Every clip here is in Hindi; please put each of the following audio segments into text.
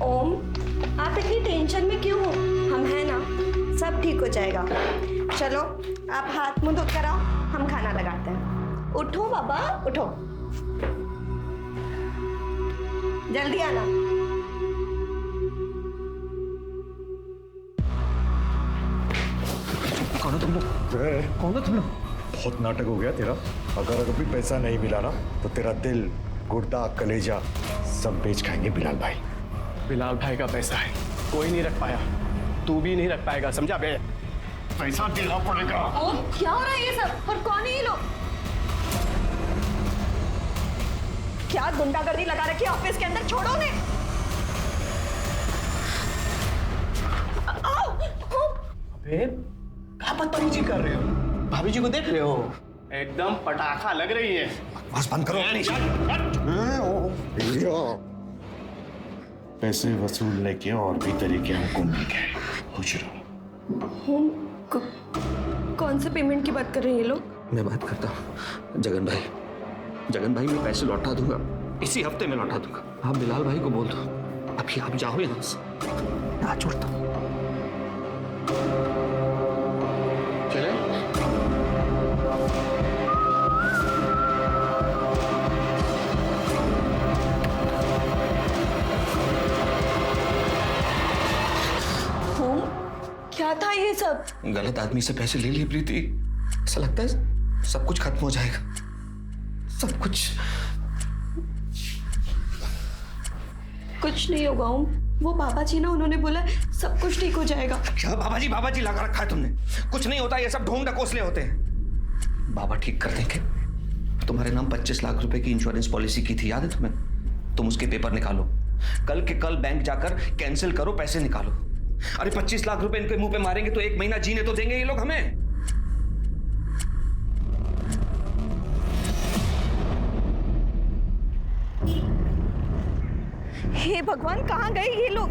ओम, आप इतनी टेंशन में क्यों हो? हम हैं ना, सब ठीक हो जाएगा। चलो आप हाथ मुंह धोकर आओ, हम खाना लगाते हैं। उठो बाबा उठो, जल्दी आना। कौन हो तुम लोग? कौन हो तुम लोग? बहुत नाटक हो गया तेरा। अगर अभी पैसा नहीं मिला ना तो तेरा दिल, गुर्दा, कलेजा सब बेच खाएंगे बिलाल भाई। बिलाल भाई का पैसा है, कोई नहीं रख पाया, तू भी नहीं रख पाएगा, समझा बे? पैसा देना पड़ेगा। ओम, क्या हो रहा है ये सब? और कौन है ये लोग? क्या गुंडागर्दी लगा रखी है ऑफिस के अंदर? छोड़ो ने। आओ, अबे क्या बदतमीजी कर रहे हो? भाभी जी को देख रहे हो? एकदम पटाखा लग रही है। बस बंद करो। पैसे वसूलने के और भी तरीके हमको मिल गए, खुश रहो। ओम, कौन से पेमेंट की बात कर रहे हैं ये लोग? मैं बात करता हूँ जगन भाई। जगन भाई मैं पैसे लौटा दूंगा, इसी हफ्ते में लौटा दूंगा। आप बिलाल भाई को बोल दो अभी आप जाओ यहाँ से, ना छोड़ता हूँ। चले? ओम, क्या था ये सब? गलत आदमी से पैसे ले लिए प्रीति, ऐसा लगता है सब कुछ खत्म हो जाएगा, सब कुछ। कुछ नहीं होगा ओम, वो बाबा जी ना, उन्होंने बोला सब कुछ ठीक हो जाएगा। क्या बाबा जी लगा रखा है तुमने? कुछ नहीं होता, ये सब ढोंग ढकोसले होते हैं। बाबा ठीक कर देंगे। तुम्हारे नाम 25 लाख रुपए की इंश्योरेंस पॉलिसी की थी, याद है तुम्हें? तुम उसके पेपर निकालो, कल के कल बैंक जाकर कैंसिल करो, पैसे निकालो। अरे 25 लाख रुपए इनके मुंह पे मारेंगे तो 1 महीना जीने तो देंगे ये लोग हमें। हे भगवान, कहाँ गए ये लोग?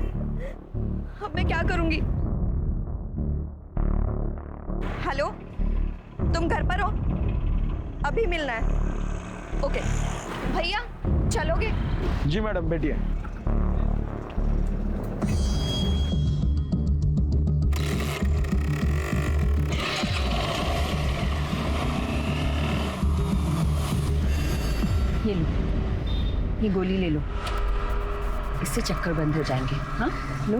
अब मैं क्या करूंगी? हेलो, तुम घर पर हो? अभी मिलना है। ओके भैया, चलोगे? जी मैडम, बैठिए। ये लो, ये गोली ले लो, इससे चक्कर बंद हो जाएंगे। हाँ लो।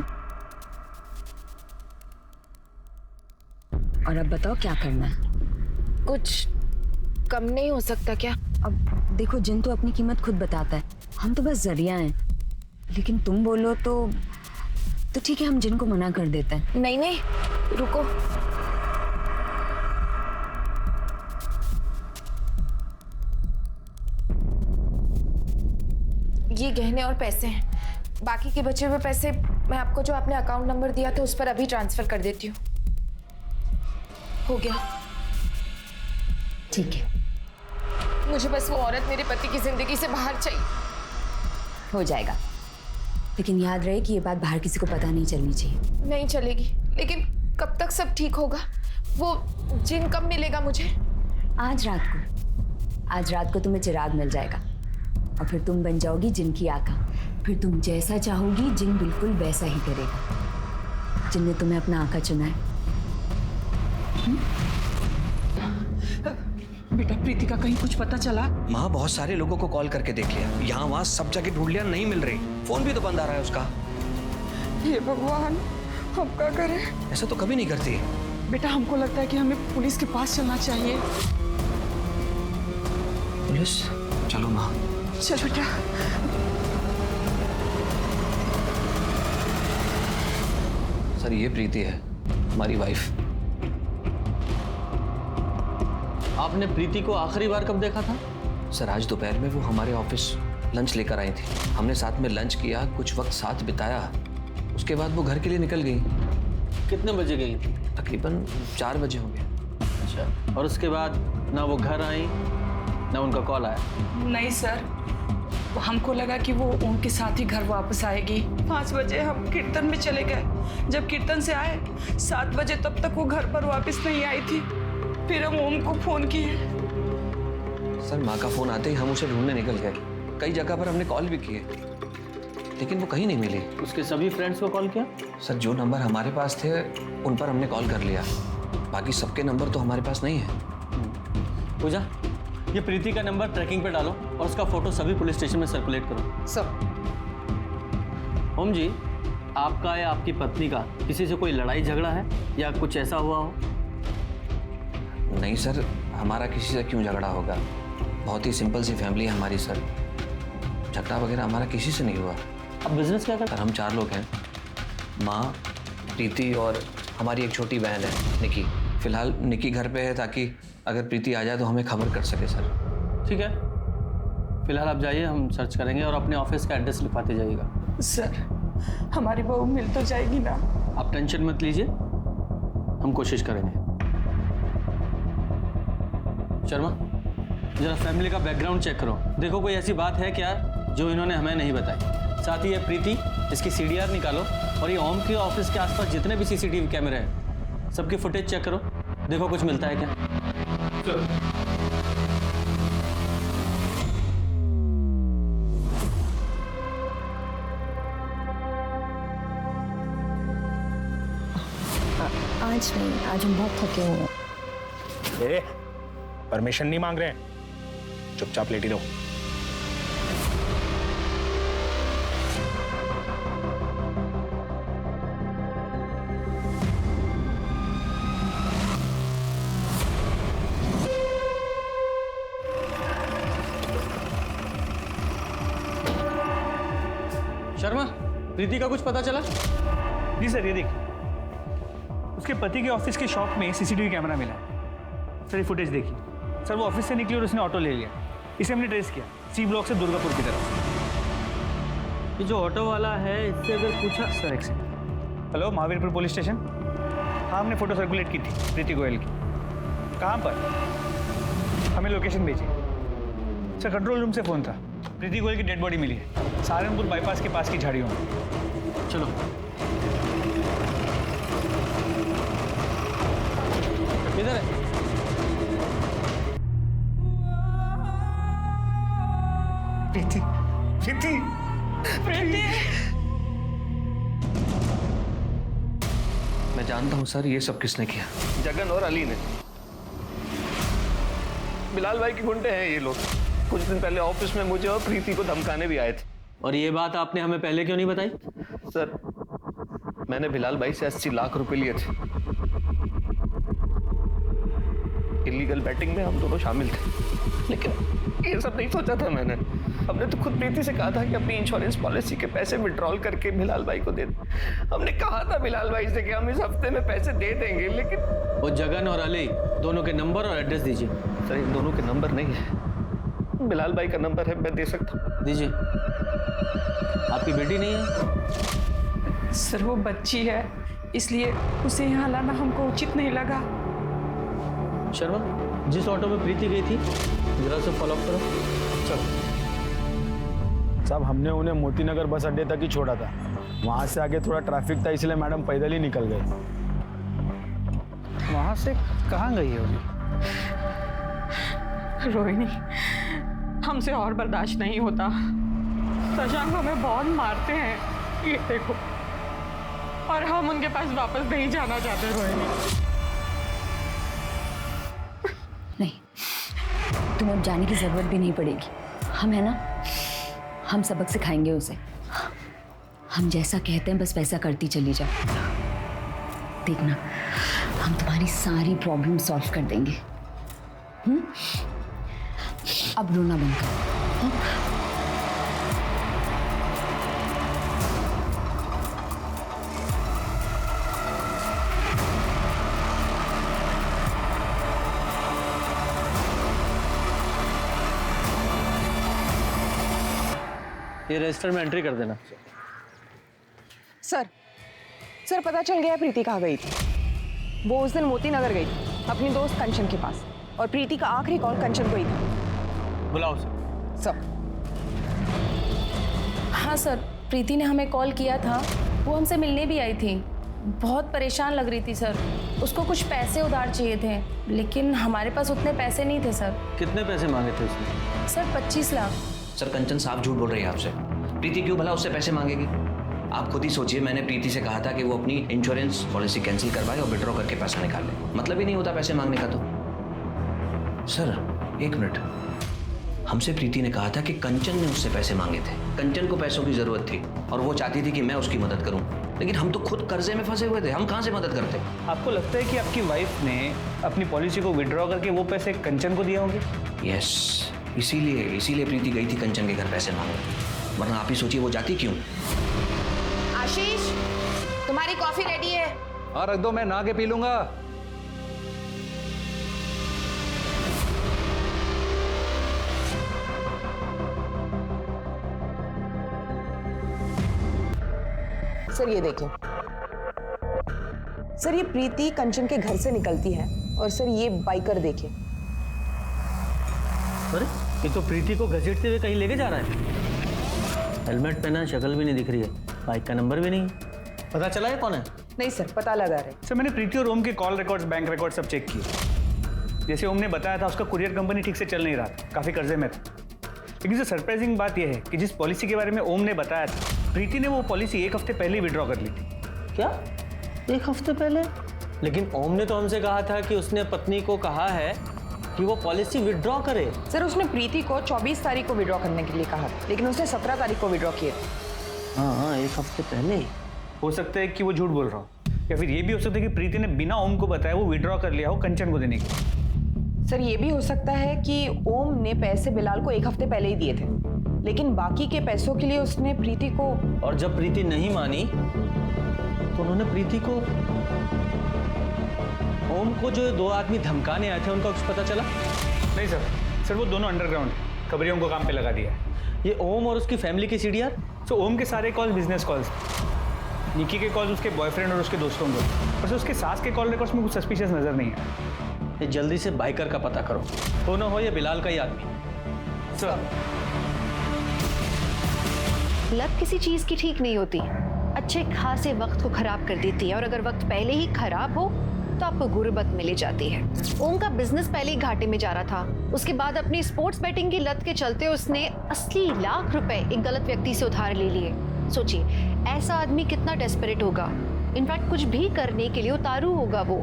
और अब बताओ क्या करना है? कुछ कम नहीं हो सकता क्या? अब देखो, जिन तो अपनी कीमत खुद बताता है, हम तो बस जरिया हैं। लेकिन तुम बोलो तो ठीक है, हम जिन को मना कर देते हैं। नहीं नहीं, रुको। ये गहने और पैसे हैं, बाकी के बचे हुए पैसे मैं आपको जो आपने अकाउंट नंबर दिया था उस पर अभी ट्रांसफर कर देती हूँ। हो गया? ठीक है। मुझे बस वो औरत मेरे पति की जिंदगी से बाहर चाहिए। हो जाएगा, लेकिन याद रहे कि ये बात बाहर किसी को पता नहीं चलनी चाहिए। नहीं चलेगी, लेकिन कब तक सब ठीक होगा? वो जिन कब मिलेगा मुझे? आज रात को तुम्हें चिराग मिल जाएगा और फिर तुम बन जाओगी जिन की आका। फिर तुम जैसा चाहोगी जिन बिल्कुल वैसा ही करेगा। जिन ने तुम्हें अपना आका चुना है। बेटा प्रीति का कहीं कुछ पता चला? माँ बहुत सारे लोगों को कॉल करके देख लिया, यहाँ वहाँ सब जगह ढूंढ लिया, नहीं मिल रही। फोन भी तो बंद आ रहा है उसका। हे भगवान, हम क्या करें? ऐसा तो कभी नहीं करती। बेटा हमको लगता है कि हमें पुलिस के पास चलना चाहिए। पुलिस? चलो माँ। चल बेटा। सर ये प्रीति है, हमारी वाइफ। आपने प्रीति को आखिरी बार कब देखा था? सर आज दोपहर में वो हमारे ऑफिस लंच लेकर आई थी। हमने साथ में लंच किया, कुछ वक्त साथ बिताया। उसके बाद वो घर के लिए निकल गई। कितने बजे गई थी? तकरीबन 4 बजे होंगे। अच्छा, और उसके बाद ना वो घर आई ना उनका कॉल आया? नहीं सर, हमको लगा कि वो ओम के साथ ही घर वापस आएगी। 5 बजे हम कीर्तन में चले गए। जब कीर्तन से आए 7 बजे, तब तक वो घर पर वापस नहीं आई थी। फिर हम ओम को फोन किए। सर माँ का फोन आते ही हम उसे ढूंढने निकल गए। कई जगह पर हमने कॉल भी किए। लेकिन वो कहीं नहीं मिली। उसके सभी फ्रेंड्स को कॉल किया? सर जो नंबर हमारे पास थे उन पर हमने कॉल कर लिया, बाकी सबके नंबर तो हमारे पास नहीं है। पूजा, ये प्रीति का नंबर ट्रैकिंग पे डालो और उसका फोटो सभी पुलिस स्टेशन में सर्कुलेट करो। सर। ओम जी, आपका या आपकी पत्नी का किसी से कोई लड़ाई झगड़ा है या कुछ ऐसा हुआ हो? नहीं सर, हमारा किसी से क्यों झगड़ा होगा, बहुत ही सिंपल सी फैमिली है हमारी सर, झगड़ा वगैरह हमारा किसी से नहीं हुआ। अब बिजनेस क्या करते? सर हम 4 लोग हैं, माँ, प्रीति और हमारी एक छोटी बहन है निकी। फिलहाल निकी घर पे है ताकि अगर प्रीति आ जाए तो हमें खबर कर सके सर। ठीक है, फिलहाल आप जाइए, हम सर्च करेंगे और अपने ऑफिस का एड्रेस लिखवाते जाइएगा। सर, हमारी बहू मिल तो जाएगी ना? आप टेंशन मत लीजिए, हम कोशिश करेंगे। शर्मा, जरा फैमिली का बैकग्राउंड चेक करो, देखो कोई ऐसी बात है क्या जो इन्होंने हमें नहीं बताई। साथ ही ये प्रीति, इसकी CDR निकालो और ये ओम के ऑफिस के आसपास जितने भी CCTV कैमरे हैं सबकी फुटेज चेक करो, देखो कुछ मिलता है क्या। आज नहीं, आज हम बहुत थके हुए हैं। ए, परमिशन नहीं मांग रहे हैं, चुपचाप लेटी रहो। शर्मा, प्रीति का कुछ पता चला? जी सर, ये देखिए, उसके पति के ऑफिस के शॉप में CCTV कैमरा मिला है। सर ये फुटेज देखिए। सर वो ऑफिस से निकली और उसने ऑटो ले लिया। इसे हमने ट्रेस किया C ब्लॉक से दुर्गापुर की तरफ। ये जो ऑटो वाला है, इससे अगर पूछा। सर एक second. Hello, Mahavirpur police station. हाँ, हमने फोटो सर्कुलेट की थी प्रीति गोयल की। कहाँ पर? हमें लोकेशन भेजिए। सर कंट्रोल रूम से फ़ोन था, प्रीति गोयल की डेड बॉडी मिली है सहारनपुर बाईपास के पास की झाड़ियों में। चलो। किधर है? प्रीति, प्रीति, प्रीति। मैं जानता हूँ सर ये सब किसने किया। जगन और अली ने। बिलाल भाई के गुंडे हैं ये लोग। कुछ दिन पहले ऑफिस में मुझे और प्रीति को धमकाने भी आए थे। और ये बात आपने हमें पहले क्यों नहीं बताई? सर, मैंने बिलाल भाई से 80 लाख रुपए लिए थे। इलीगल बैटिंग में हम दोनों शामिल थे, लेकिन ये सब नहीं सोचा था मैंने। हमने तो खुद प्रीति से कहा था कि अपनी इंश्योरेंस पॉलिसी के पैसे विड्रॉल करके बिलाल भाई को दे दें। हमने कहा था बिलाल भाई से कि हम इस हफ्ते में पैसे दे देंगे, लेकिन वो जगन और अली दोनों के नंबर और एड्रेस दीजिए। सर इन दोनों के नंबर नहीं है, बिलाल भाई का नंबर है, मैं दे सकता हूँ। दीजिए। आपकी बेटी नहीं है? सर वो बच्ची है, इसलिए उसे यहाँ लाना हमको उचित नहीं लगा। शर्मा, जिस ऑटो में प्रीति गई थी जरा से फॉलो अप करो। चलो साहब, हमने उन्हें मोतीनगर बस अड्डे तक ही छोड़ा था। वहाँ से आगे थोड़ा ट्रैफिक था, इसलिए मैडम पैदल ही निकल गए। वहाँ से कहाँ गई है उन्हें? रोहिणी, हमसे और बर्दाश्त नहीं होता। शशांक हमें बहुत मारते हैं, ये देखो, और हम उनके पास वापस नहीं जाना चाहते। रोहिणी नहीं, तुम्हें अब जाने की जरूरत भी नहीं पड़ेगी। हम है ना, हम सबक सिखाएंगे उसे। हम जैसा कहते हैं बस वैसा करती चली जाओ। देखना, हम तुम्हारी सारी प्रॉब्लम सॉल्व कर देंगे। अब रोना बंद करो। ये रजिस्टर में एंट्री कर देना। सर, पता चल गया प्रीति कहाँ गई थी। वो उस दिन मोती नगर गई थी अपनी दोस्त कंचन के पास, और प्रीति का आखिरी कॉल कंचन को ही था। बुलाओ उसे। सर। हाँ सर, प्रीति ने हमें कॉल किया था, वो हमसे मिलने भी आई थी। बहुत परेशान लग रही थी सर, उसको कुछ पैसे उधार चाहिए थे, लेकिन हमारे पास उतने पैसे नहीं थे सर। कितने पैसे मांगे थे उसने? सर 25 लाख। सर कंचन साफ झूठ बोल रही है आपसे। प्रीति क्यों भला उससे पैसे मांगेगी? आप खुद ही सोचिए, मैंने प्रीति से कहा था कि वो अपनी इंश्योरेंस पॉलिसी कैंसिल करवाए और विड्रॉ करके पैसा निकाल ले। मतलब ही नहीं होता पैसे मांगने का तो। सर 1 मिनट, हमसे प्रीति ने कहा था कि कंचन ने उससे पैसे मांगे थे। कंचन को पैसों की जरूरत थी और वो चाहती थी कि मैं उसकी मदद करूं, लेकिन हम तो खुद कर्जे में फंसे हुए थे, हम कहां से मदद करते? आपको लगता है कि आपकी वाइफ ने अपनी पॉलिसी को विड्रॉ करके वो पैसे कंचन को दिए होंगे? यस, इसीलिए प्रीति गई थी कंचन के घर पैसे मांगने, वरना आप ही सोचिए वो जाती क्यों। आशीष, तुम्हारी कॉफी रेडी है। हाँ रख दो, मैं नहा के पी लूंगा। सर ये देखिए, सर ये प्रीति कंचन के घर से निकलती है और सर ये बाइकर देखिए। अरे ये तो प्रीति को घसीटते हुए कहीं लेके जा रहा है। हेलमेट पहना, शक्ल भी नहीं दिख रही है, बाइक का नंबर भी नहीं। पता चला है कौन है? नहीं सर, पता लगा रहे। सर मैंने प्रीति और ओम के कॉल रिकॉर्ड्स, बैंक रिकॉर्ड सब चेक किए। जैसे ओम ने बताया था, उसका कुरियर कंपनी ठीक से चल नहीं रहा था, काफी कर्जे में था। लेकिन जो सरप्राइजिंग बात यह है कि जिस पॉलिसी के बारे में ओम ने बताया था, प्रीति ने वो पॉलिसी 1 हफ्ते पहले ही विड्रॉ कर ली थी। क्या 1 हफ्ते पहले? लेकिन ओम ने तो हमसे कहा था कि उसने पत्नी को कहा है कि वो पॉलिसी विड्रॉ करे। सर उसने प्रीति को 24 तारीख को विड्रॉ करने के लिए कहा था, लेकिन उसने 17 तारीख को विड्रॉ किए थे। हाँ 1 हफ्ते पहले ही। हो सकता है कि वो झूठ बोल रहा हो, या फिर ये भी हो सकता है कि प्रीति ने बिना ओम को बताया वो विड्रॉ कर लिया हो कंचन को देने के। सर ये भी हो सकता है कि ओम ने पैसे बिलाल को 1 हफ्ते पहले ही दिए थे, लेकिन बाकी के पैसों के लिए उसने प्रीति को, और जब प्रीति नहीं मानी तो उन्होंने प्रीति को, ओम को जो 2 आदमी धमकाने आए थे उनका कुछ पता चला? नहीं सर वो दोनों अंडरग्राउंड खबरियों को काम पे लगा दिया है। ये ओम और उसकी फैमिली की सीडीआर? तो ओम के सारे कॉल बिजनेस कॉल्स, निकी के कॉल उसके बॉयफ्रेंड और उसके दोस्तों को, बस उसके सास के कॉल रिकॉर्ड्स में कुछ सस्पिशियस नजर नहीं है। ये जल्दी से बाइकर का पता करो, हो ना हो ये बिलाल का ही आदमी। सर लत किसी चीज की ठीक नहीं होती, अच्छे खासे वक्त को खराब कर देती है, और अगर वक्त पहले ही खराब हो तो आपको गुर्बत मिली जाती है। ओम का बिजनेस पहले ही घाटे में जा रहा था, उसके बाद अपनी स्पोर्ट्स बैटिंग की लत के चलते उसने 80 लाख रुपए एक गलत व्यक्ति से उधार ले लिए। सोचिए ऐसा आदमी कितना डेस्परेट होगा, इनफैक्ट कुछ भी करने के लिए उतारू होगा वो।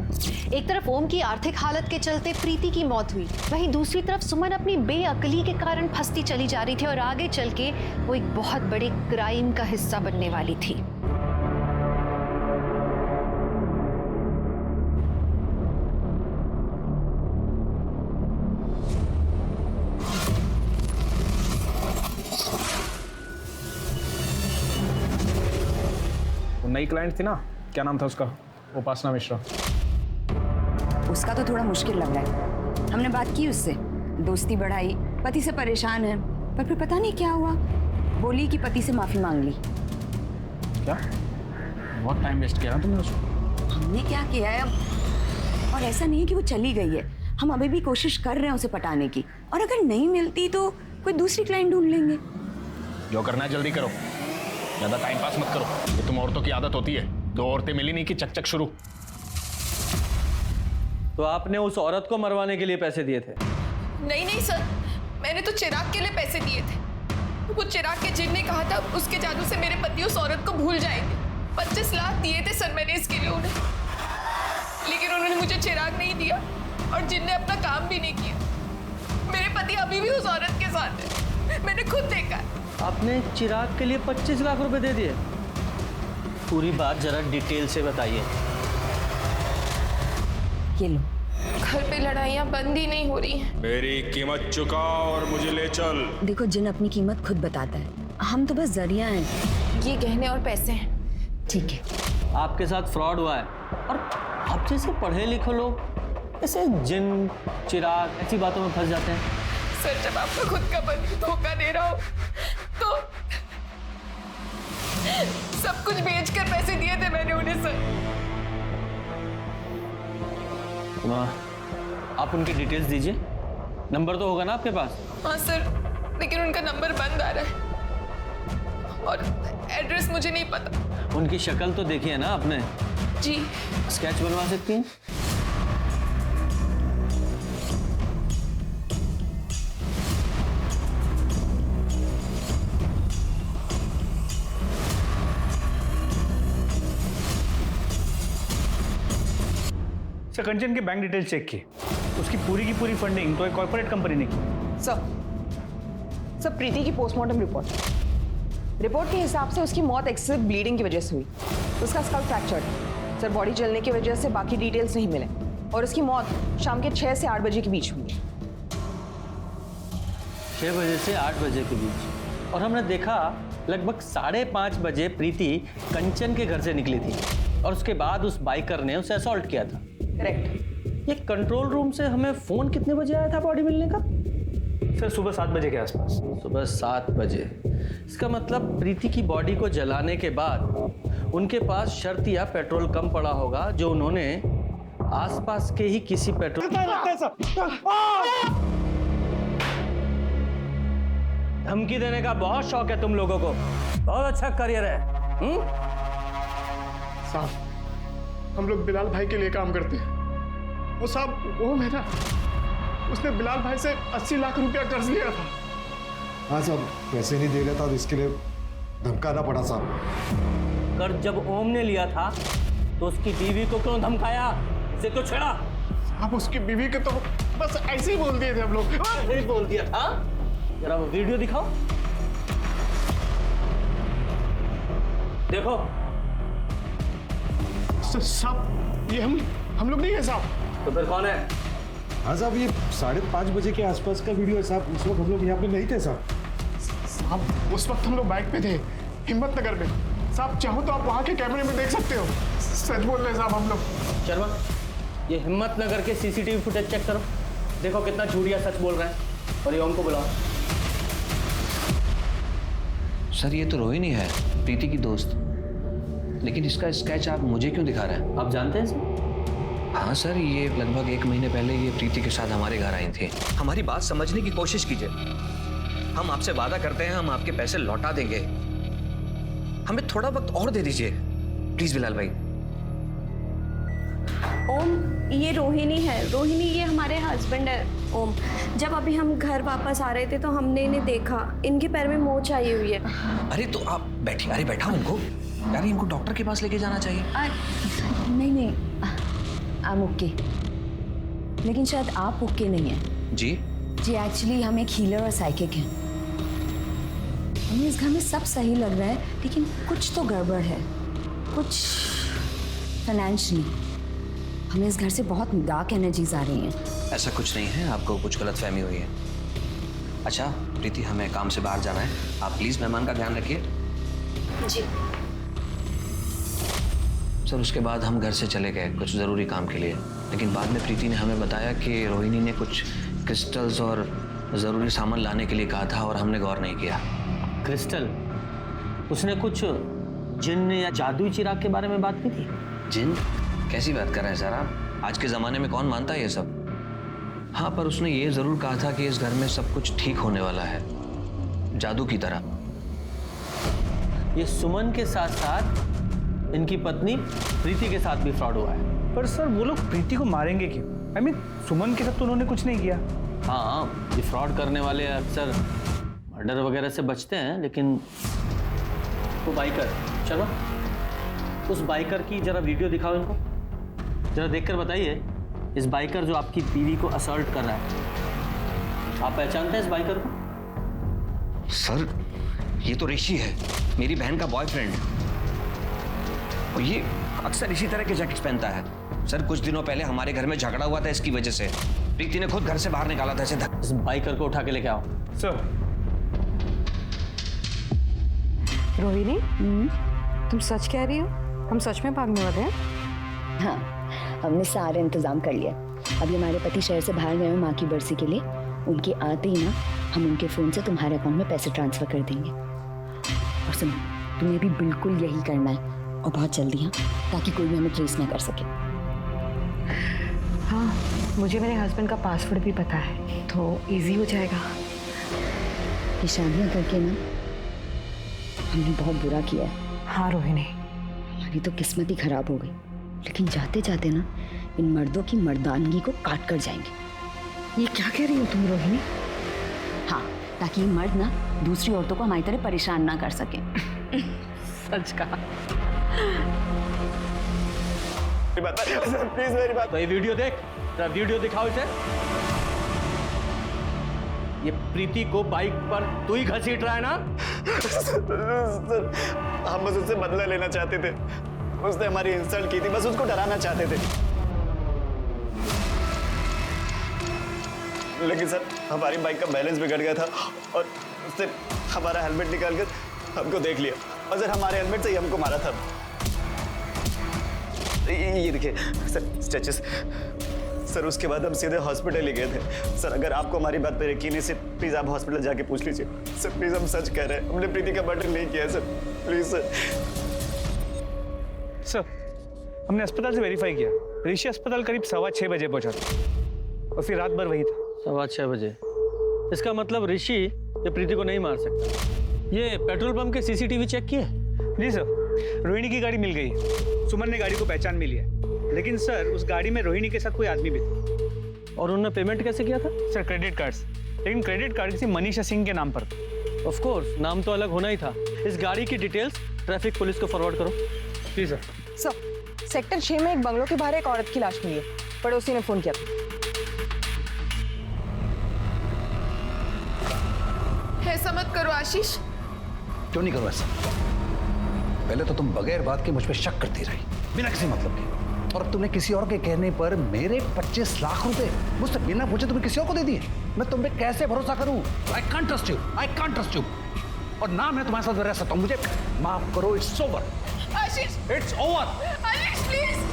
एक तरफ ओम की आर्थिक हालत के चलते प्रीति की मौत हुई, वहीं दूसरी तरफ सुमन अपनी बेअकली के कारण फंसती चली जा रही थी और आगे चल के वो एक बहुत बड़े क्राइम का हिस्सा बनने वाली थी। नई क्लाइंट थी ना, क्या नाम था उसका? उपासना मिश्रा। उसका तो थोड़ा मुश्किल लग रहा है। हमने बात की उससे, दोस्ती बढ़ाई, पति से परेशान है, पर फिर पता नहीं क्या हुआ, बोली कि पति से माफी मांग ली। क्या? बहुत टाइम वेस्ट किया ना तुमने उसको। हमने क्या किया है अब? और ऐसा नहीं है कि वो चली गई है, हम अभी भी कोशिश कर रहे हैं उसे पटाने की, और अगर नहीं मिलती तो कोई दूसरी क्लाइंट ढूंढ लेंगे। जो करना है जल्दी करो, ज्यादा टाइम पास मत करो, ये तुम औरतों की आदत होती है। 2 औरतें मिली नहीं कि चक शुरू। तो आपने उस औरत को मरवाने के लिए पैसे दिए थे? नहीं सर, मैंने तो चिराग के लिए पैसे दिए थे। वो चिराग के जिन ने कहा था उसके जादू से मेरे पति उस औरत को भूल जाएंगे। 25 लाख दिए थे सर मैंने इसके लिए उन्हें, लेकिन उन्होंने मुझे चिराग नहीं दिया और जिन ने अपना काम भी नहीं किया। मेरे पति अभी भी उस औरत के साथ है, मैंने खुद देखा है। आपने चिराग के लिए 25 लाख रुपए दे दिए? पूरी बात जरा डिटेल से बताइए। ये लो। घर पे लड़ाइयाँ बंद ही नहीं हो रही हैं। मेरी कीमत चुका और मुझे ले चल। देखो जिन अपनी कीमत खुद बताता है, हम तो बस जरिया हैं। ये गहने और पैसे हैं। ठीक है। आपके साथ फ्रॉड हुआ है, और आप जैसे पढ़े लिखे लोग ऐसे जिन, चिराग ऐसी बातों में फंस जाते हैं। सर जब आपका खुद का पति धोखा दे रहा हो तो सब कुछ बेचकर पैसे दिए थे मैंने उन्हें सर। आप उनकी डिटेल्स दीजिए, नंबर तो होगा ना आपके पास? हाँ सर, लेकिन उनका नंबर बंद आ रहा है और एड्रेस मुझे नहीं पता। उनकी शक्ल तो देखी है ना आपने? जी। स्केच बनवा सकती हैं? सर कंचन के बैंक डिटेल्स चेक किए, उसकी पूरी की पूरी फंडिंग तो एक कॉर्पोरेट कंपनी ने की। सर प्रीति की पोस्टमार्टम रिपोर्ट के हिसाब से उसकी मौत एक्सेसिव ब्लीडिंग की वजह से हुई। उसका स्कल फ्रैक्चर्ड है सर, बॉडी जलने की वजह से बाकी डिटेल्स नहीं मिले और उसकी मौत शाम के 6 से 8 बजे के बीच हुई है। 6 बजे से 8 बजे के बीच। और हमने देखा लगभग 5:30 बजे प्रीति कंचन के घर से निकली थी और उसके बाद उस बाइकर ने उसे असॉल्ट किया था। करेक्ट। ये कंट्रोल रूम से हमें फोन कितने बजे आया था बॉडी मिलने का? सर सुबह 7 बजे के आसपास। सुबह 7 बजे। इसका मतलब प्रीति की बॉडी को जलाने के बाद उनके पास शर्त या पेट्रोल कम पड़ा होगा, जो उन्होंने आसपास के ही किसी पेट्रोल। धमकी देने का बहुत शौक है तुम लोगों को, बहुत अच्छा करियर है। साहब हम लोग बिलाल भाई के लिए काम करते हैं। वो साहब वो मेरा, उसने बिलाल भाई से 80 लाख रुपया कर्ज लिया था। हाँ साहब, पैसे नहीं दे रहा था तो इसके लिए धमकाना पड़ा साहब। कर्ज जब ओम ने लिया था तो उसकी बीवी को क्यों धमकाया, उसे क्यों छेड़ा? साहब उसकी बीवी के तो बस ऐसे ही बोल दिए थे हम लोग। ऐसे ही बोल दिया था? जरा वो वीडियो दिखाओ। देखो साहब ये हम लोग नहीं है साहब। तो फिर कौन है? हाँ साहब, ये 5:30 बजे के आसपास का वीडियो है साहब। उस वक्त हम लोग यहाँ पे नहीं थे साहब। साहब उस वक्त हम लोग बाइक पे थे हिम्मत नगर में। साहब चाहो तो आप वहाँ के कैमरे में देख सकते हो। सच बोल रहे हैं साहब हम लोग। शर्मा, ये हिम्मत नगर के सीसीटीवी फुटेज चेक करो, देखो कितना झूठिया सच बोल रहे हैं। और ये ओम को बुलाओ। सर ये तो रोहिणी है, प्रीति की दोस्त, लेकिन इसका स्केच आप मुझे क्यों दिखा रहे हैं? आप जानते हैं सर? हाँ सर, ये लगभग 1 महीने पहले ये प्रीति के साथ हमारे घर आई थी। हमारी बात समझने की कोशिश कीजिए। हम आपसे वादा करते हैं हम आपके पैसे लौटा देंगे, हमें थोड़ा वक्त और दे दीजिए प्लीज बिलाल भाई। ओम ये रोहिणी है। रोहिणी ये हमारे हस्बैंड है ओम। जब अभी हम घर वापस आ रहे थे तो हमने इन्हें देखा, इनके पैर में मोच आई हुई है। अरे तो आप बैठिए। अरे बैठा उनको यार, इनको डॉक्टर के पास लेके जाना चाहिए। नहीं I'm ओके, लेकिन शायद आप ओके नहीं हैं। जी एक्चुअली हम एक हीलर और साइकिक हैं। हमें इस घर में सब सही लग रहा है, लेकिन कुछ तो गड़बड़ है, कुछ फाइनेंशियली। हमें इस घर से बहुत डार्क एनर्जीज आ रही हैं। ऐसा कुछ नहीं है, आपको कुछ गलतफहमी हुई है। अच्छा प्रीति, हमें काम से बाहर जाना है, आप प्लीज मेहमान का ध्यान रखिए। जी सर उसके बाद हम घर से चले गए कुछ ज़रूरी काम के लिए, लेकिन बाद में प्रीति ने हमें बताया कि रोहिणी ने कुछ क्रिस्टल्स और ज़रूरी सामान लाने के लिए कहा था और हमने गौर नहीं किया। क्रिस्टल? उसने कुछ जिन्न या जादुई चिराग के बारे में बात की थी? जिन? कैसी बात कर रहे हैं सर आप? आज के ज़माने में कौन मानता है ये सब? हाँ पर उसने ये ज़रूर कहा था कि इस घर में सब कुछ ठीक होने वाला है, जादू की तरह। ये सुमन के साथ साथ इनकी पत्नी प्रीति के साथ भी फ्रॉड हुआ है। पर सर वो लोग प्रीति को मारेंगे क्यों? I mean, सुमन के साथ तो उन्होंने कुछ नहीं किया। हाँ, ये फ्रॉड करने वाले अक्सर मर्डर वगैरह से बचते हैं, लेकिन वो बाइकर, चलो उस बाइकर की जरा वीडियो दिखाओ इनको, जरा देखकर बताइए इस बाइकर जो आपकी बीवी को असॉल्ट कर रहा है, आप पहचानते हैं इस बाइकर को? सर ये तो ऋषि है, मेरी बहन का बॉयफ्रेंड, और ये अक्सर इसी तरह के जैकेट्स पहनता है। सर कुछ दिनों पहले हमारे घर में झगड़ा हुआ था इसकी वजह से, प्रीति ने खुद घर से बाहर निकाला था इसे। इस बाइकर को उठा के लेके आओ। सर रोहिणी तुम सच कह रही हो? हम सच में भागने वाले हैं? हाँ, हमने सारे इंतजाम कर लिया। अभी हमारे पति शहर से बाहर गए हैं माँ की बरसी के लिए। उनके आते ही ना हम उनके फ़ोन से तुम्हारे अकाउंट में पैसे ट्रांसफ़र कर देंगे। और सुनो, तुम्हें भी बिल्कुल यही करना है, और बहुत जल्दी, हाँ, ताकि कोई भी हमें ट्रेस ना कर सके। हाँ, मुझे मेरे हस्बैंड का पासवर्ड भी पता है, तो इजी हो जाएगा। ये शादियाँ करके ना हमने बहुत बुरा किया है। हाँ रोहिणी, हमारी तो किस्मत ही खराब हो गई, लेकिन जाते जाते ना इन मर्दों की मर्दानगी को काट कर जाएंगे। ये क्या कह रही हो तुम रोहिणी? हाँ, ताकि ये मर्द ना दूसरी औरतों को हमारी तरह परेशान ना कर सके। सच कहा। प्लीज मेरी बात। तो ये वीडियो देख, जरा वीडियो दिखाओ इसे। ये प्रीति को बाइक पर तू ही घसीट रहा है ना? सर, हम बस उससे बदला लेना चाहते थे। उसने हमारी इंसल्ट की थी, बस उसको डराना चाहते थे। लेकिन सर, हमारी बाइक का बैलेंस बिगड़ गया था और उसने हमारा हेलमेट निकाल कर हमको देख लिया और सर हमारे हेलमेट से ही हमको मारा था। ये देखिए सर, स्ट्रेचेस। सर उसके बाद हम सीधे हॉस्पिटल ही गए थे। सर अगर आपको हमारी बात पर यकीन है सर, प्लीज आप हॉस्पिटल जाके पूछ लीजिए। सर प्लीज, हम सच कह रहे हैं, हमने प्रीति का मर्डर नहीं किया सर, प्लीज सर। सर, हमने अस्पताल से वेरीफाई किया, ऋषि अस्पताल करीब 6:15 बजे पहुंचा था और फिर रात भर वही था। 6:15 बजे? इसका मतलब ऋषि ये प्रीति को नहीं मार सकता। ये पेट्रोल पंप के सीसीटीवी चेक किए? जी सर, रोहिणी की गाड़ी मिल गई है। सुमन ने गाड़ी को पहचान भी लिया, लेकिन सर उस गाड़ी में रोहिणी के साथ कोई आदमी भी था। और उन्होंने पेमेंट कैसे किया था? सर क्रेडिट कार्ड, लेकिन क्रेडिट कार्ड किसी मनीषा सिंह के नाम पर। ऑफ कोर्स, नाम तो अलग होना ही था। इस गाड़ी की डिटेल्स ट्रैफिक पुलिस को फॉरवर्ड करो। जी सर। सर, सेक्टर 6 में एक बंगलों के बाहर एक औरत की लाश मिली है। पड़ोसी ने फोन किया था। ऐसा मत करो आशीष। क्यों नहीं करो ऐसा? पहले तो तुम बगैर बात के मुझ पर शक करती रही, बिना किसी मतलब के, और अब तुमने किसी और के कहने पर मेरे 25 लाख रुपए मुझसे बिना पूछे तुमने किसी और को दे दिए। मैं तुम पे कैसे भरोसा करूं? I can't trust you, I can't trust you. और ना मैं तुम्हारे साथ रह सकता हूं, मुझे माफ करो। It's over Ashish, it's over. Ashish please.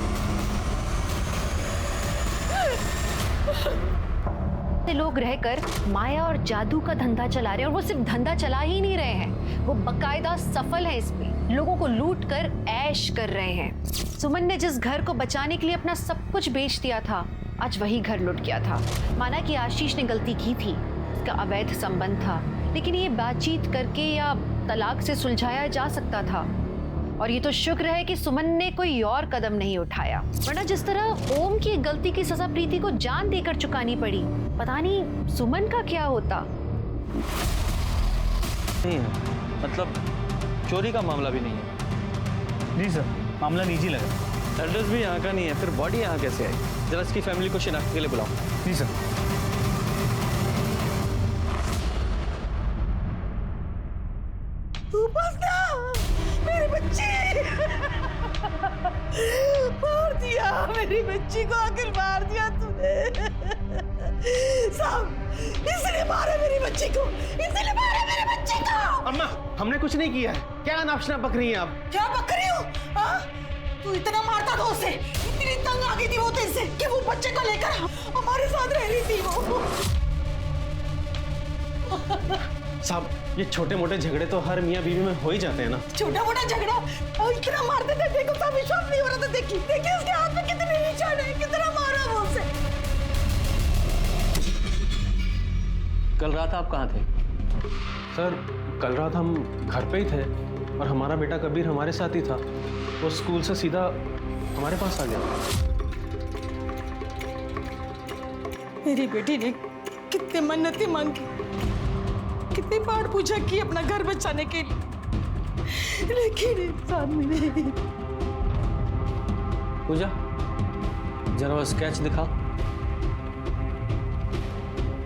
लोग रहकर माया और जादू का धंधा चला रहे हैं, और वो सिर्फ धंधा चला ही नहीं रहे हैं, वो बकायदा सफल है इसमें। लोगों को लूट कर ऐश कर रहे हैं। सुमन ने जिस घर को बचाने के लिए अपना सब कुछ बेच दिया था, आज वही घर लुट गया था। माना कि आशीष ने गलती की थी, उसका अवैध संबंध था, लेकिन ये बातचीत करके या तलाक से सुलझाया जा सकता था। और ये तो शुक्र है कि सुमन ने कोई और कदम नहीं उठाया, वरना जिस तरह ओम की गलती की सजा प्रीति को जान देकर चुकानी पड़ी, पता नहीं सुमन का क्या होता। नहीं है, मतलब चोरी का मामला भी नहीं है। जी सर, मामला निजी लगा। एड्रेस भी यहाँ का नहीं है, फिर बॉडी यहाँ कैसे आई? जरा इसकी फैमिली को शिनाख्त के लिए बुलाओ। जी सर। मेरी बच्ची मार दिया, मेरी बच्ची को आखिर मार दिया तूने। साहब, इसने मारा मेरी बच्ची को, इसने मारा मेरी बच्ची को। अम्मा, हमने कुछ नहीं किया है। क्या नापशना बक रही हैं आप? क्या बक रही हूँ? तू इतना मारता था उसे, इतनी तंग आ गई थी वो तेरे कि वो बच्चे को लेकर हमारे साथ रह रही थी वो। साहब, ये छोटे मोटे झगड़े तो हर मियाँ बीवी में हो ही जाते हैं ना। छोटा मोटा झगड़ा और इतना मारते थे, देखो सब विश्वास नहीं हो रहा था। देखिए देखिए उसके हाथ में कितने निशान है, कितना मारा वो उसे। कल रात आप कहाँ थे? सर, कल रात हम घर पे ही थे और हमारा बेटा कबीर हमारे साथ ही था। वो स्कूल से सीधा हमारे पास आ गया। मेरी बेटी ने कितने मन्नतें मांगी, कितनी बार पूछा कि अपना घर बचाने के लिए, लेकिन इंसान नहीं। पूजा, जरा वो स्केच दिखाओ।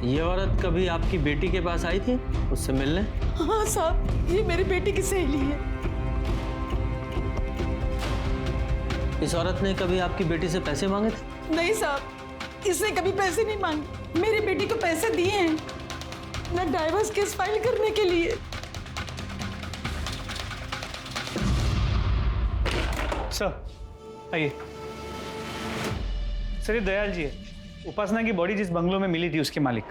ये औरत कभी आपकी बेटी के पास आई थी उससे मिलने? हाँ साहब, ये मेरी बेटी की सहेली है। इस औरत ने कभी आपकी बेटी से पैसे मांगे थे? नहीं साहब, इसने कभी पैसे नहीं मांगे। मेरी बेटी को पैसे दिए हैं ना डाइवोर्स केस फाइल करने के लिए। सर आइए। सर, ये दयाल जी है, उपासना की बॉडी जिस बंगलों में मिली थी उसके मालिक।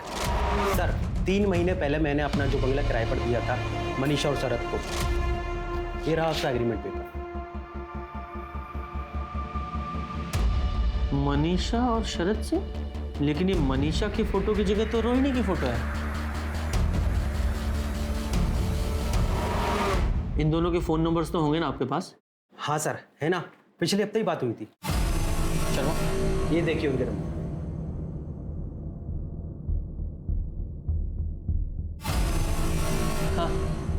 सर, 3 महीने पहले मैंने अपना जो बंगला किराए पर दिया था मनीषा और शरद को, ये रहा उसका एग्रीमेंट पेपर। मनीषा और शरद से? लेकिन ये मनीषा की फोटो की जगह तो रोहिणी की फोटो है। इन दोनों के फोन नंबर्स तो होंगे ना आपके पास? हाँ सर, है ना, पिछले हफ्ते ही बात हुई थी। चलो ये देखिए उनके नंबर। हाँ,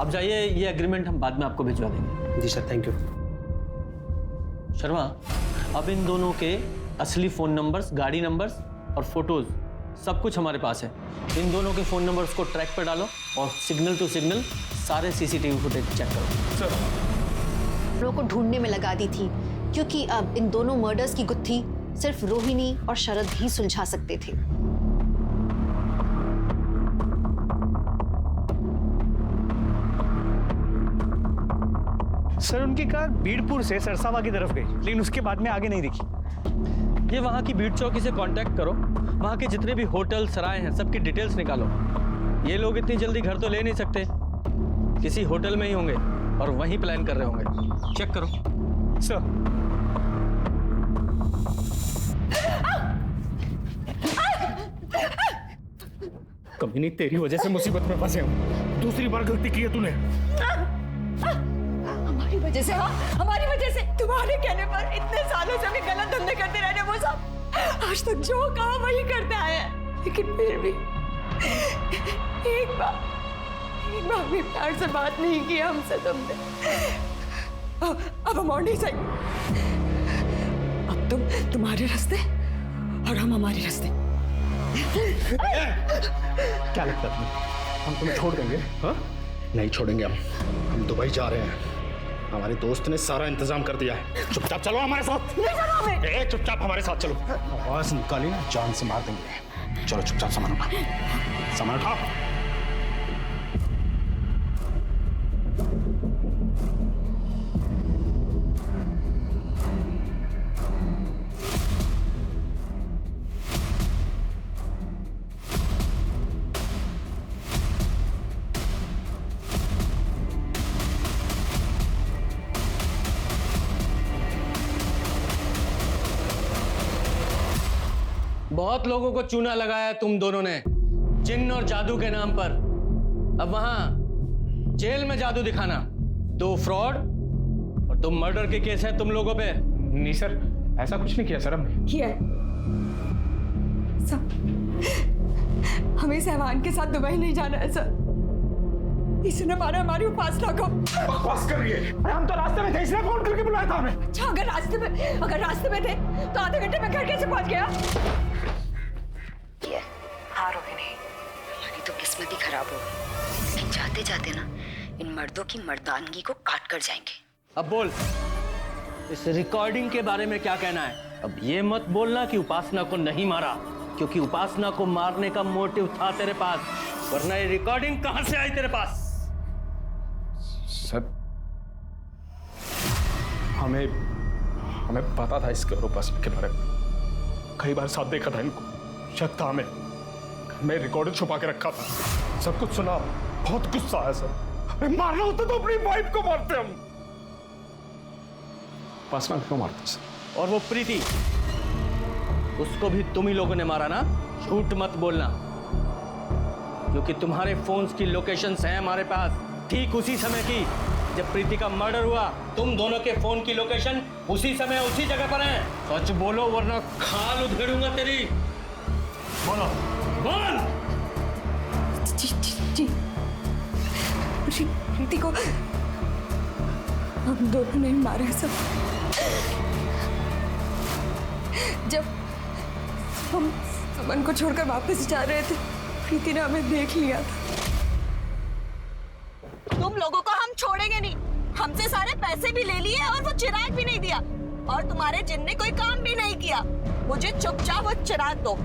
अब जाइए, ये एग्रीमेंट हम बाद में आपको भिजवा देंगे। जी सर, थैंक यू। शर्मा, अब इन दोनों के असली फ़ोन नंबर्स, गाड़ी नंबर्स और फोटोज़ सब कुछ हमारे पास है। इन दोनों के फ़ोन नंबर्स को ट्रैक पे डालो और सिग्नल टू सिग्नल सारे सीसीटीवी फुटेज चेक करो। हम लोगों को ढूंढने में लगा दी थी, क्योंकि अब इन दोनों मर्डर्स की गुत्थी सिर्फ रोहिणी और शरद ही सुलझा सकते थे। सर उनकी कार बीड़पुर से सरसावा की तरफ गई, लेकिन उसके बाद में आगे नहीं दिखी। ये वहाँ की भीड़ चौकी से कांटेक्ट करो, वहाँ के जितने भी होटल सराय हैं सबकी डिटेल्स निकालो। ये लोग इतनी जल्दी घर तो ले नहीं सकते, किसी होटल में ही होंगे और वहीं प्लान कर रहे होंगे। चेक करो। सर कभी नहीं, तेरी वजह से मुसीबत में फंसे हूँ। दूसरी बार गलती की है तूने। हमारी वजह से, हाँ हमारी वजह से। तुम्हारे कहने पर इतने सालों से भी गलत धंधे करते रहने वो सब आज तक जो कहा वही करते आए हैं, लेकिन फिर भी एक बार भी प्यार से बात नहीं की हमसे तुमने। अब हम और नहीं सही। अब तुम तुम्हारे रास्ते और हम हमारे रास्ते। क्या लगता है हम तुम्हें छोड़ देंगे? हाँ नहीं छोड़ेंगे हम दुबई जा रहे हैं। हमारे दोस्त ने सारा इंतजाम कर दिया है। चुपचाप चलो हमारे साथ। चुपचाप हमारे साथ चलो। आवाज निकाली ना जान से मार देंगे। चलो चुपचाप सामान उठाओ, सामान उठाओ। बहुत लोगों को चूना लगाया तुम दोनों ने जिन्न और जादू के नाम पर। अब वहां जेल में जादू दिखाना। 2 फ्रॉड और 2 मर्डर के केस हैं तुम लोगों पे। नहीं सर, ऐसा कुछ नहीं किया सर हमने। किया सब। हमें सहवान के साथ दुबई नहीं जाना है सर। इसने मारा हमारी उपासना को। बकवास कर रही है। हम तो रास्ते में थे, इसलिए फोन करके बुलाया था हमने। अच्छा अगर रास्ते में थे तो आधे घंटे में घर कैसे पहुंच गया? हाँ रोहिणी, हमारी तो किस्मत ही खराब हो गई। लेकिन जाते जाते ना इन मर्दों की मर्दानगी को काट कर जाएंगे। अब बोल, इस रिकॉर्डिंग के बारे में क्या कहना है? अब ये मत बोलना कि उपासना को नहीं मारा, क्योंकि उपासना को मारने का मोटिव था तेरे पास, वरना ये रिकॉर्डिंग कहां से आई तेरे पास? सर हमें पता था इसके और उपासना के बारे में। कई बार साथ देखा था इनको, शक था हमें। मैं रिकॉर्ड छुपा के रखा था। सब कुछ सुना, बहुत गुस्सा आया सर। अरे मारना होता तो अपनी वाइफ को मारते हम। उपासना क्यों मारते सर? और वो प्रीति, उसको भी तुम ही लोगों ने मारा ना? झूठ मत बोलना, क्योंकि तुम्हारे फोन्स की लोकेशंस हैं हमारे पास, ठीक उसी समय की जब प्रीति का मर्डर हुआ। तुम दोनों के फोन की लोकेशन उसी समय उसी जगह पर है। सच बोलो वरना खाल उधेड़ूंगा तेरी। बोलो बोल। जी प्रीति को हम दोनों ने मारा सब। जब हम सुमन को छोड़कर वापस जा रहे थे, प्रीति ने हमें देख लिया था। तुम लोगों को हम छोड़ेंगे नहीं। हमसे सारे पैसे भी ले लिए और वो चिराग भी नहीं दिया, और तुम्हारे जिन ने कोई काम भी नहीं किया। मुझे चुपचाप वो चिराग दो।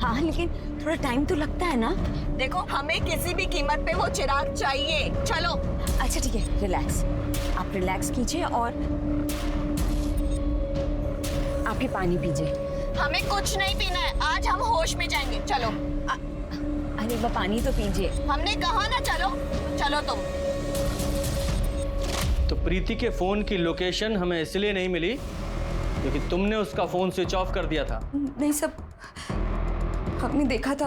हाँ लेकिन थोड़ा टाइम तो लगता है ना। देखो हमें किसी भी कीमत पे वो चिराग चाहिए। चलो। अच्छा ठीक है, रिलैक्स। आप रिलैक्स कीजिए और आप ये पानी पीजिए। हमें कुछ नहीं पीना है, आज हम होश में जाएंगे। चलो। अरे वो पानी तो पीजिए। हमने कहा ना चलो। चलो तुम। तो प्रीति के फोन की लोकेशन हमें इसलिए नहीं मिली क्योंकि तुमने उसका फोन स्विच ऑफ कर दिया था। नहीं सब हमने देखा था,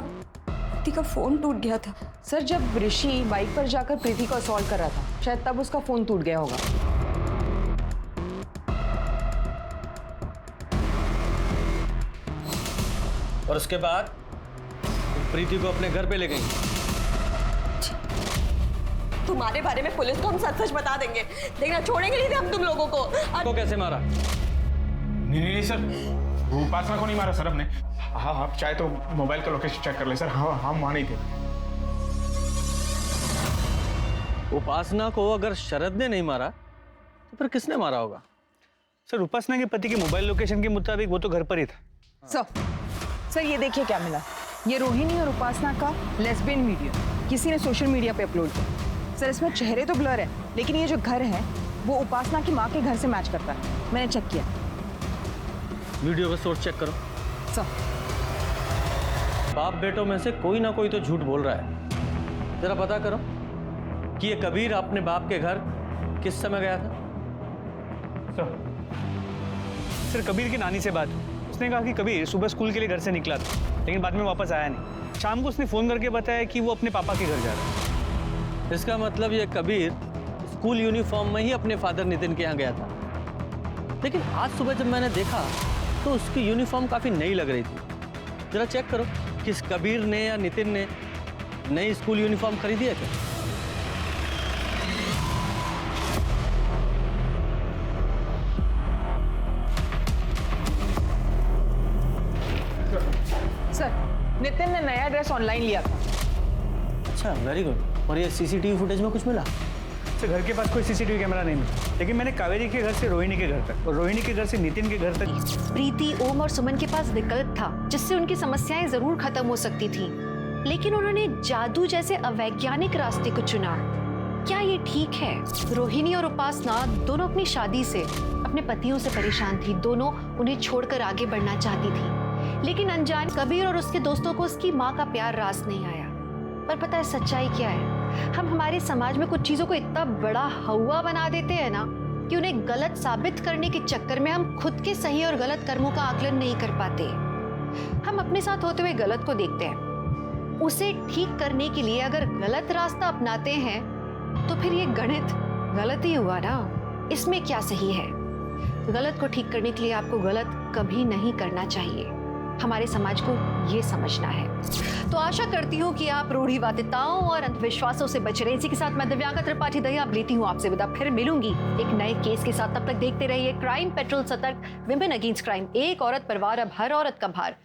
प्रीति का फोन टूट गया था। सर जब ऋषि बाइक पर जाकर प्रीति को असॉल्ट कर रहा था, शायद तब उसका फोन टूट गया होगा। और उसके बाद प्रीति को अपने घर पे ले गई। तुम्हारे बारे में पुलिस को हम सच सच बता देंगे, देखना छोड़ेंगे नहीं हम तुम लोगों को। कैसे मारा? नहीं सर, वो उपासना को नहीं मारा सर हमने। हाँ आप चाहे तो मोबाइल का लोकेशन चेक कर ले सर। हाँ हम वहाँ नहीं थे। उपासना को अगर शरद ने नहीं मारा तो फिर किसने मारा होगा? सर उपासना के पति के मोबाइल लोकेशन के मुताबिक वो तो घर पर ही था। सर ये देखिए क्या मिला। ये रोहिणी और उपासना का लेस्बियन वीडियो किसी ने सोशल मीडिया पे अपलोड किया। सर इसमें चेहरे तो ब्लर है, लेकिन ये जो घर है वो उपासना की माँ के घर से मैच करता है। मैंने चेक किया। वीडियो का सोर्स चेक करो। सर बाप बेटों में से कोई ना कोई तो झूठ बोल रहा है। जरा पता करो कि ये कबीर अपने बाप के घर किस समय गया था। सर कबीर की नानी से बात हुई। उसने कहा कि कबीर सुबह स्कूल के लिए घर से निकला था, लेकिन बाद में वापस आया नहीं। शाम को उसने फ़ोन करके बताया कि वो अपने पापा के घर जा रहा है। इसका मतलब ये कबीर स्कूल यूनिफॉर्म में ही अपने फादर नितिन के यहाँ गया था। लेकिन आज सुबह जब मैंने देखा तो उसकी यूनिफॉर्म काफ़ी नई लग रही थी। जरा चेक करो कि इस कबीर ने या नितिन ने नई स्कूल यूनिफॉर्म खरीदी है क्या? सर नितिन ने नया ड्रेस ऑनलाइन लिया था। अच्छा वेरी गुड। और ये सीसीटीवी फुटेज में कुछ मिला? सर घर के पास कोई सीसीटीवी कैमरा नहीं मिला, लेकिन मैंने कावेरी के घर से रोहिणी के घर तक और रोहिणी के घर से नितिन के घर तक। प्रीति, ओम और सुमन के पास विकल्प था जिससे उनकी समस्याएं जरूर खत्म हो सकती थी, लेकिन उन्होंने जादू जैसे अवैज्ञानिक रास्ते को चुना। क्या ये ठीक है? रोहिणी और उपासना दोनों अपनी शादी से, अपने पतियों से परेशान थी। दोनों उन्हें छोड़कर आगे बढ़ना चाहती थी, लेकिन अनजान कबीर और उसके दोस्तों को उसकी माँ का प्यार रास नहीं आया। पर पता है सच्चाई क्या है? हम हमारे समाज में कुछ चीजों को इतना बड़ा हवा बना देते हैं ना कि उन्हें गलत साबित करने के चक्कर में हम खुद के सही और गलत कर्मों का आकलन नहीं कर पाते। हम अपने साथ होते हुए गलत को देखते हैं, उसे ठीक करने के लिए अगर गलत रास्ता अपनाते हैं तो फिर ये गणित गलत ही हुआ ना। इसमें क्या सही है? गलत को ठीक करने के लिए आपको गलत कभी नहीं करना चाहिए। हमारे समाज को ये समझना है। तो आशा करती हूँ कि आप रूढ़िवादिताओं और अंधविश्वासों से बच रहे। इसी के साथ मैं दिव्यांका त्रिपाठी दहिया अब लेती हूँ आपसे विदा। फिर मिलूंगी एक नए केस के साथ। तब तक देखते रहिए क्राइम पेट्रोल, सतर्क, विमेन अगेंस्ट क्राइम। एक औरत परिवार, अब हर औरत का भार।